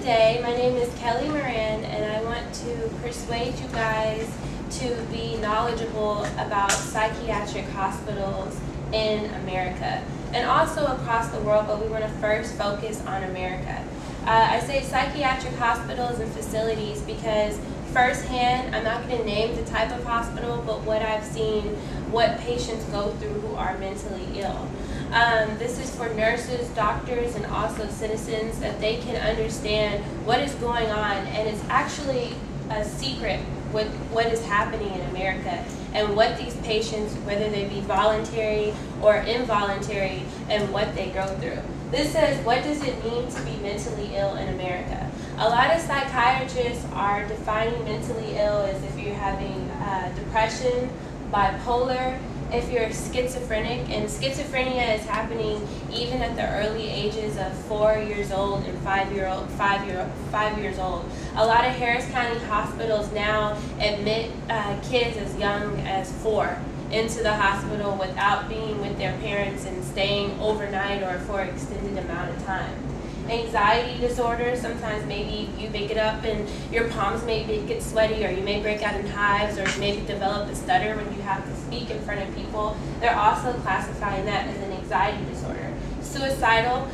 today. My name is Kellye Moran, and I want to persuade you guys to be knowledgeable about psychiatric hospitals in America and also across the world, but we want to first focus on America. I say psychiatric hospitals and facilities because firsthand, I'm not going to name the type of hospital, but what I've seen, what patients go through who are mentally ill. This is for nurses, doctors, and also citizens that they can understand what is going on, and it's actually a secret what is happening in America and what these patients, whether they be voluntary or involuntary, and what they go through. This says, what does it mean to be mentally ill in America? A lot of psychiatrists are defining mentally ill as if you're having depression, bipolar, if you're schizophrenic, and schizophrenia is happening even at the early ages of 4 years old and 5 years old. A lot of Harris County hospitals now admit kids as young as 4 into the hospital without being with their parents and staying overnight or for an extended amount of time. Anxiety disorders, sometimes maybe you make it up and your palms may get sweaty, or you may break out in hives, or you may develop a stutter when you have to speak in front of people. They're also classifying that as an anxiety disorder. Suicidal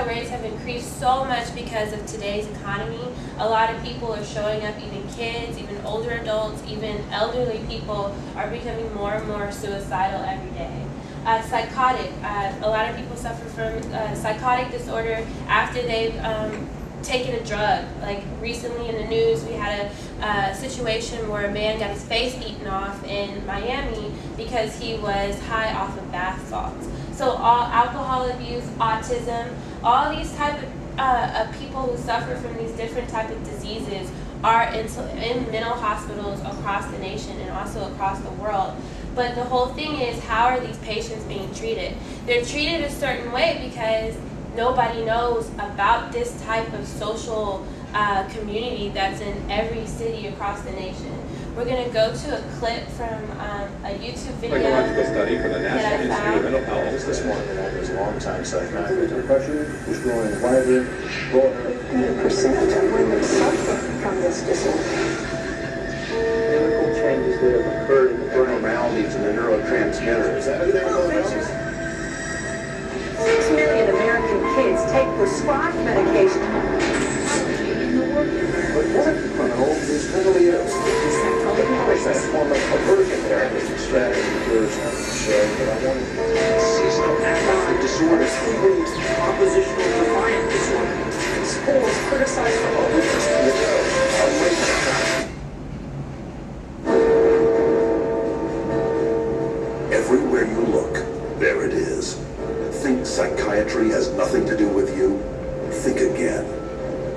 rates have increased so much because of today's economy. A lot of people are showing up, even kids, even older adults, even elderly people are becoming more and more suicidal every day. Psychotic. A lot of people suffer from psychotic disorder after they've taken a drug. Like recently in the news, we had a situation where a man got his face eaten off in Miami because he was high off of bath salts. So all alcohol abuse, autism, all these type of people who suffer from these different type of diseases are in mental hospitals across the nation and also across the world. But the whole thing is, how are these patients being treated? They're treated a certain way because nobody knows about this type of social community that's in every city across the nation. We're going to go to a clip from a YouTube video study for the National Institute of Mental Health this morning. There's long-time psychiatric depression is growing wider, broader. And the percentage of women suffer from this disorder. Chemical changes that have occurred in the abnormalities in the neurotransmitters. Is that a chemical basis? 6 million American kids take prescribed medication. But one of the criminals is mentally ill. There's that form of aversion there. There's a strategy here to show that I want to seasonal affective disorders includes oppositional defiant disorder. Schools criticized for Everywhere you look, there it is. Think psychiatry has nothing to do with you? Think again.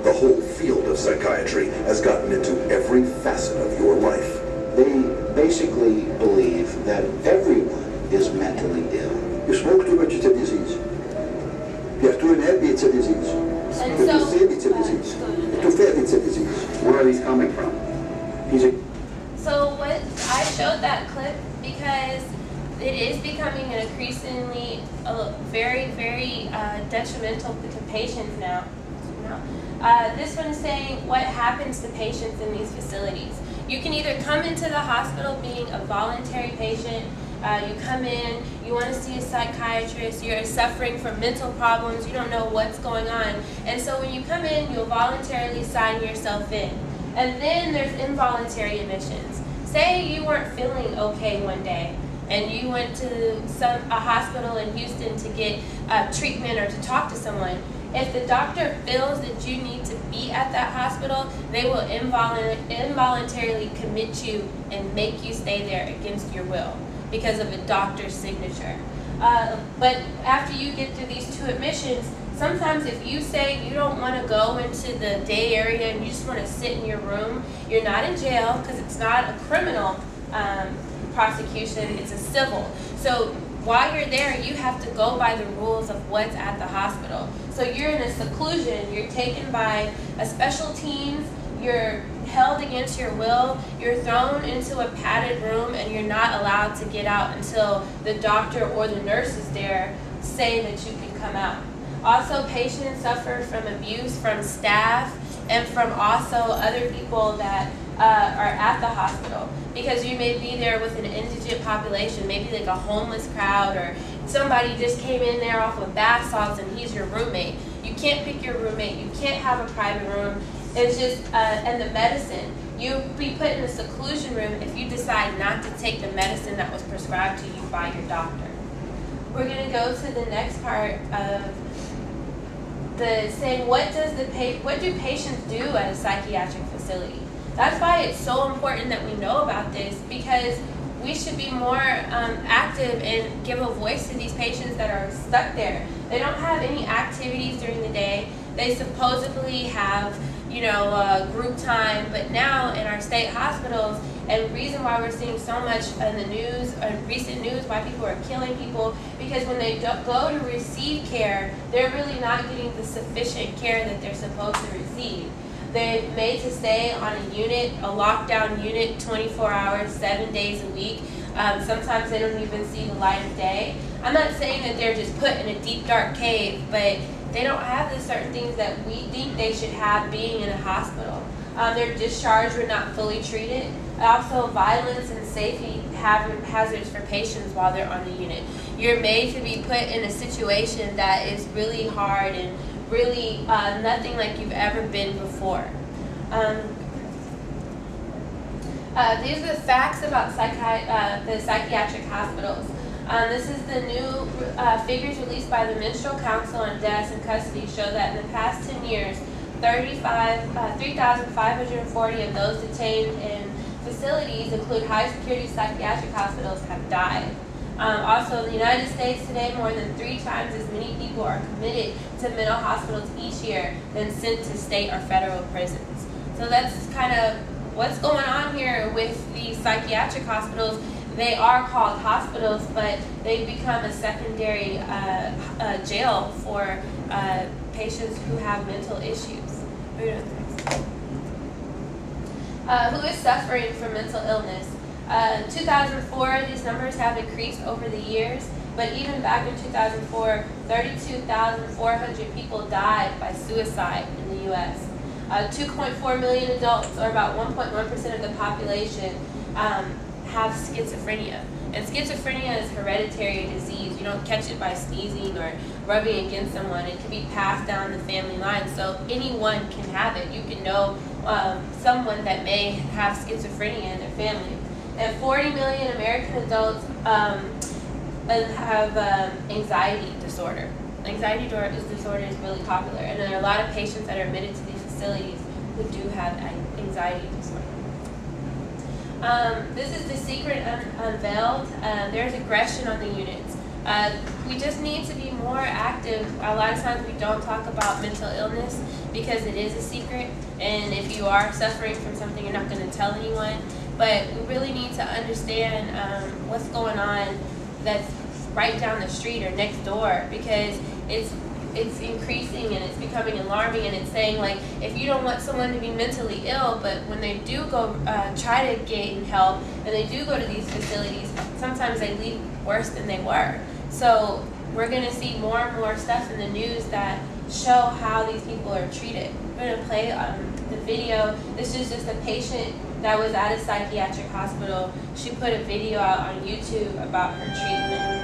The whole field of psychiatry has gotten into every facet of your life. They basically believe that everyone is mentally ill. You smoke too much, it's a disease. You're too unhappy, it's a disease. You're too thin, it's a disease. You're too fat, it's a disease. Where are these coming from? So I showed that clip because it is becoming an increasingly very, very detrimental to patients now. This one is saying what happens to patients in these facilities. You can either come into the hospital being a voluntary patient, you come in, you want to see a psychiatrist, you're suffering from mental problems, you don't know what's going on. And so when you come in, you'll voluntarily sign yourself in. And then there's involuntary admissions. Say you weren't feeling okay one day, and you went to a hospital in Houston to get treatment or to talk to someone. If the doctor feels that you need to be at that hospital, they will involuntarily commit you and make you stay there against your will because of a doctor's signature. But after you get through these 2 admissions, sometimes if you say you don't want to go into the day area and you just want to sit in your room, you're not in jail because it's not a criminal prosecution, it's a civil. So while you're there, you have to go by the rules of what's at the hospital. So you're in a seclusion, you're taken by a special team, you're held against your will, you're thrown into a padded room, and you're not allowed to get out until the doctor or the nurses there say that you can come out. Also, patients suffer from abuse from staff and from also other people that are at the hospital, because you may be there with an indigent population, maybe like a homeless crowd, or somebody just came in there off of bath salts and he's your roommate. You can't pick your roommate. You can't have a private room. It's just, and the medicine. You'll be put in a seclusion room if you decide not to take the medicine that was prescribed to you by your doctor. We're going to go to the next part of the saying, what do patients do at a psychiatric facility? That's why it's so important that we know about this, because we should be more active and give a voice to these patients that are stuck there. They don't have any activities during the day. They supposedly have, group time, but now in our state hospitals, and the reason why we're seeing so much in the news, recent news, why people are killing people, because when they go to receive care, they're really not getting the sufficient care that they're supposed to receive. They're made to stay on a unit, a lockdown unit, 24 hours, 7 days a week. Sometimes they don't even see the light of day. I'm not saying that they're just put in a deep, dark cave, but they don't have the certain things that we think they should have being in a hospital. They're discharged or not fully treated. Also, violence and safety hazards for patients while they're on the unit. You're made to be put in a situation that is really hard and really nothing like you've ever been before. These are the facts about the psychiatric hospitals. This is the new figures released by the Minstrel Council on Deaths in Custody show that in the past 10 years, 3,540 of those detained in facilities, include high-security psychiatric hospitals, have died. Also, in the United States today, more than 3 times as many people are committed to mental hospitals each year than sent to state or federal prisons. So that's kind of what's going on here with these psychiatric hospitals. They are called hospitals, but they've become a secondary jail for patients who have mental issues. Who is suffering from mental illness? 2004, these numbers have increased over the years, but even back in 2004, 32,400 people died by suicide in the U.S. 2.4 million adults, or about 1.1% of the population, have schizophrenia. And schizophrenia is a hereditary disease. You don't catch it by sneezing or rubbing against someone. It can be passed down the family line, so anyone can have it. You can know someone that may have schizophrenia in their family. And 40 million American adults have anxiety disorder. Anxiety disorder is really popular, and there are a lot of patients that are admitted to these facilities who do have anxiety disorder. This is the secret unveiled. There's aggression on the units. We just need to be more active. A lot of times we don't talk about mental illness because it is a secret, and if you are suffering from something, you're not going to tell anyone. But we really need to understand what's going on that's right down the street or next door, because it's increasing and it's becoming alarming, and it's saying, like, if you don't want someone to be mentally ill, but when they do go try to gain help and they do go to these facilities, sometimes they leave worse than they were. So we're going to see more and more stuff in the news that show how these people are treated. We're going to play the video. This is just a patient that was at a psychiatric hospital. She put a video out on YouTube about her treatment.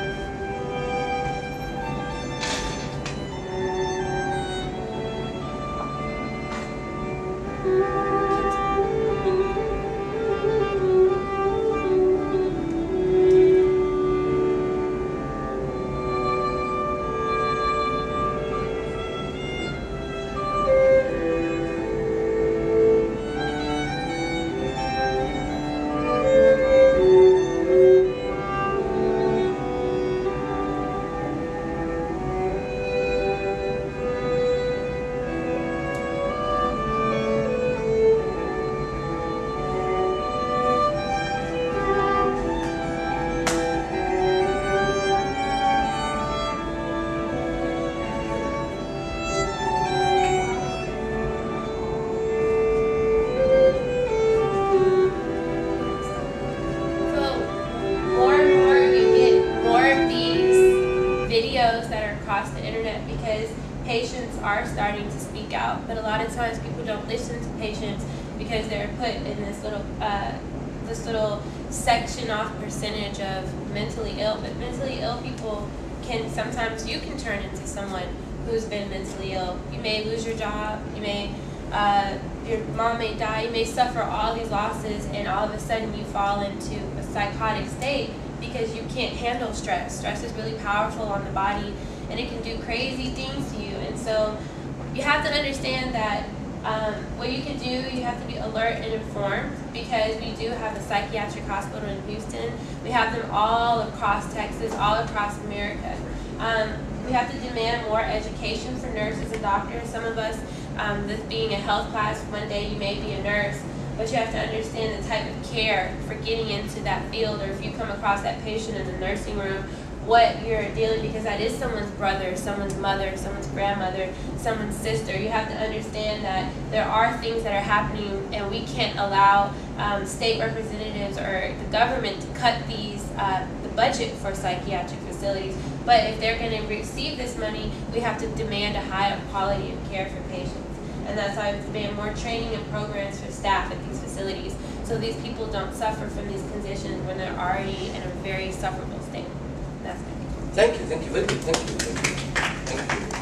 patients are starting to speak out, but a lot of times people don't listen to patients because they're put in this little section off percentage of mentally ill. But mentally ill people can sometimes, you can turn into someone who's been mentally ill. You may lose your job, you may your mom may die, you may suffer all these losses, and all of a sudden you fall into a psychotic state because you can't handle stress. Stress is really powerful on the body, and it can do crazy things to you. And so you have to understand that what you can do, you have to be alert and informed, because we do have a psychiatric hospital in Houston. We have them all across Texas, all across America. We have to demand more education for nurses and doctors. Some of us, this being a health class, one day you may be a nurse, but you have to understand the type of care for getting into that field, or if you come across that patient in the nursing room, what you're dealing, because that is someone's brother, someone's mother, someone's grandmother, someone's sister. You have to understand that there are things that are happening, and we can't allow state representatives or the government to cut these the budget for psychiatric facilities. But if they're going to receive this money, we have to demand a higher quality of care for patients. And that's why we demand more training and programs for staff at these facilities, so these people don't suffer from these conditions when they're already in a very sufferable state. That's it. Thank you, very good, thank you.